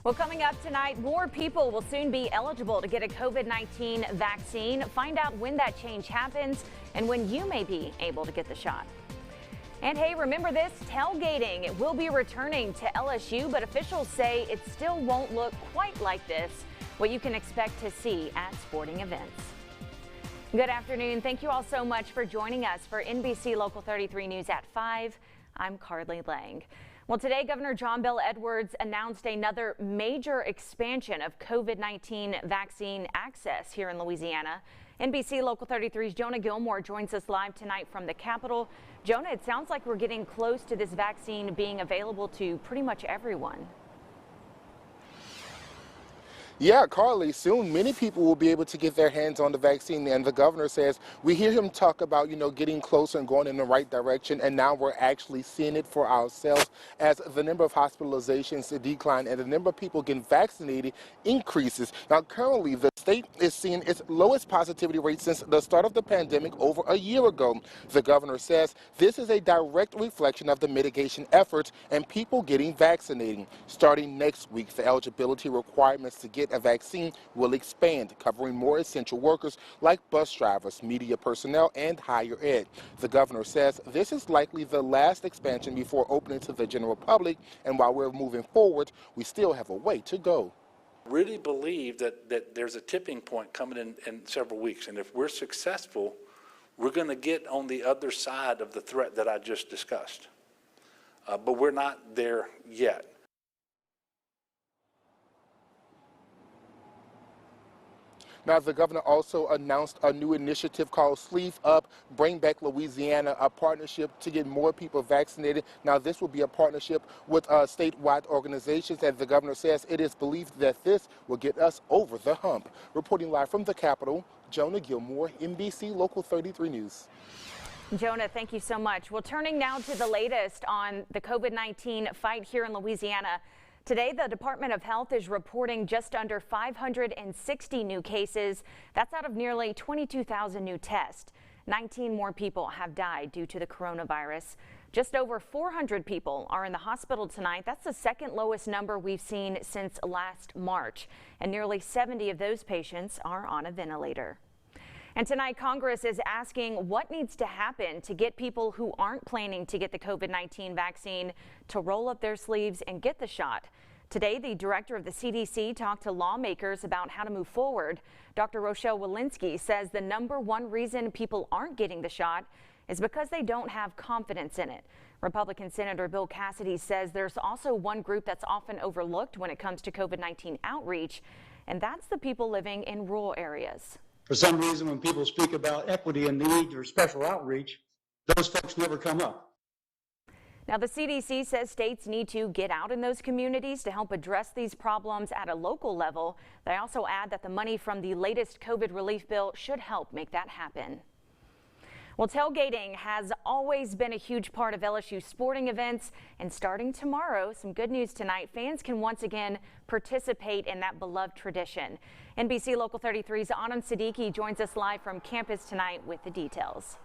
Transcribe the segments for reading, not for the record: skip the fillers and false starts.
Well, coming up tonight, more people will soon be eligible to get a COVID-19 vaccine. Find out when that change happens and when you may be able to get the shot. And hey, remember this, tailgating. It will be returning to LSU, but officials say it still won't look quite like this, what you can expect to see at sporting events. Good afternoon. Thank you all so much for joining us for NBC Local 33 News at 5. I'm Carly Laing. Well, today, Governor John Bel Edwards announced another major expansion of COVID-19 vaccine access here in Louisiana. NBC Local 33's Jonah Gilmore joins us live tonight from the Capitol. Jonah, it sounds like we're getting close to this vaccine being available to pretty much everyone. Yeah, Carly, soon many people will be able to get their hands on the vaccine, and the governor says we hear him talk about, getting closer and going in the right direction, and now we're actually seeing it for ourselves as the number of hospitalizations decline and the number of people getting vaccinated increases. Now, currently, the state is seeing its lowest positivity rate since the start of the pandemic over a year ago. The governor says this is a direct reflection of the mitigation efforts and people getting vaccinated. Starting next week, the eligibility requirements to get a vaccine will expand, covering more essential workers like bus drivers, media personnel, and higher ed. The governor says this is likely the last expansion before opening to the general public, and while we're moving forward, we still have a way to go. Really believe that there's a tipping point coming in several weeks, and if we're successful, we're going to get on the other side of the threat that I just discussed. But we're not there yet. Now, the governor also announced a new initiative called Sleeve Up, Bring Back Louisiana, a partnership to get more people vaccinated. Now, this will be a partnership with statewide organizations, and the governor says it is believed that this will get us over the hump. Reporting live from the Capitol, Jonah Gilmore, NBC Local 33 News. Jonah, thank you so much. Well, turning now to the latest on the COVID-19 fight here in Louisiana. Today, the Department of Health is reporting just under 560 new cases. That's out of nearly 22,000 new tests. 19 more people have died due to the coronavirus. Just over 400 people are in the hospital tonight. That's the second lowest number we've seen since last March. And nearly 70 of those patients are on a ventilator. And tonight, Congress is asking what needs to happen to get people who aren't planning to get the COVID-19 vaccine to roll up their sleeves and get the shot. Today, the director of the CDC talked to lawmakers about how to move forward. Dr. Rochelle Walensky says the #1 reason people aren't getting the shot is because they don't have confidence in it. Republican Senator Bill Cassidy says there's also one group that's often overlooked when it comes to COVID-19 outreach, and that's the people living in rural areas. For some reason, when people speak about equity and need or special outreach, those folks never come up. Now, the CDC says states need to get out in those communities to help address these problems at a local level. They also add that the money from the latest COVID relief bill should help make that happen. Well, tailgating has always been a huge part of LSU sporting events, and starting tomorrow, some good news tonight, fans can once again participate in that beloved tradition. NBC Local 33's Anam Siddiqui joins us live from campus tonight with the details.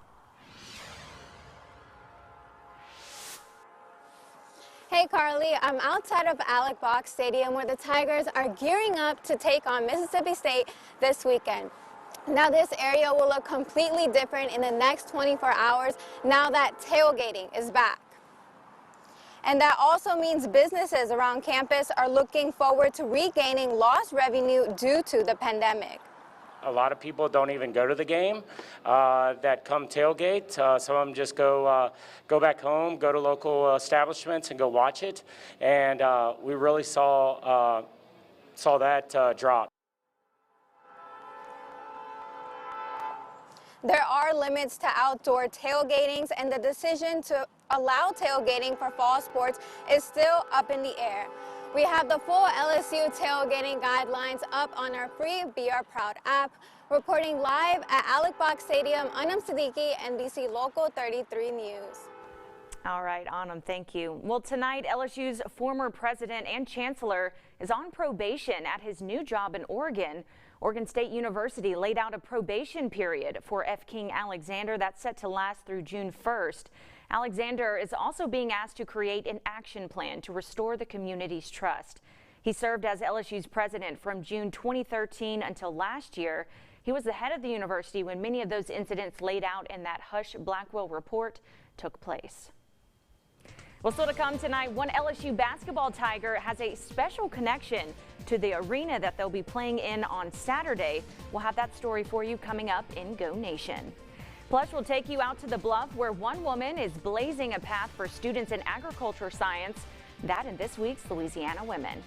Hey Carly, I'm outside of Alex Box Stadium where the Tigers are gearing up to take on Mississippi State this weekend. Now this area will look completely different in the next 24 hours now that tailgating is back. And that also means businesses around campus are looking forward to regaining lost revenue due to the pandemic. A lot of people don't even go to the game that come tailgate. Some of them just go back home, go to local establishments and go watch it. And we really saw that drop. There are limits to outdoor tailgatings, and the decision to allow tailgating for fall sports is still up in the air. We have the full LSU tailgating guidelines up on our free Be Our Proud app. Reporting live at Alex Box Stadium, Anam Siddiqui, NBC Local 33 News. All right, Anam, thank you. Well, tonight, LSU's former president and chancellor is on probation at his new job in Oregon. Oregon State University laid out a probation period for F. King Alexander that's set to last through June 1st. Alexander is also being asked to create an action plan to restore the community's trust. He served as LSU's president from June 2013 until last year. He was the head of the university when many of those incidents laid out in that Hush Blackwell report took place. Well, still to come tonight, one LSU basketball Tiger has a special connection to the arena that they'll be playing in on Saturday. We'll have that story for you coming up in Go Nation. Plus, we'll take you out to the Bluff, where one woman is blazing a path for students in agriculture science. That in this week's Louisiana Women.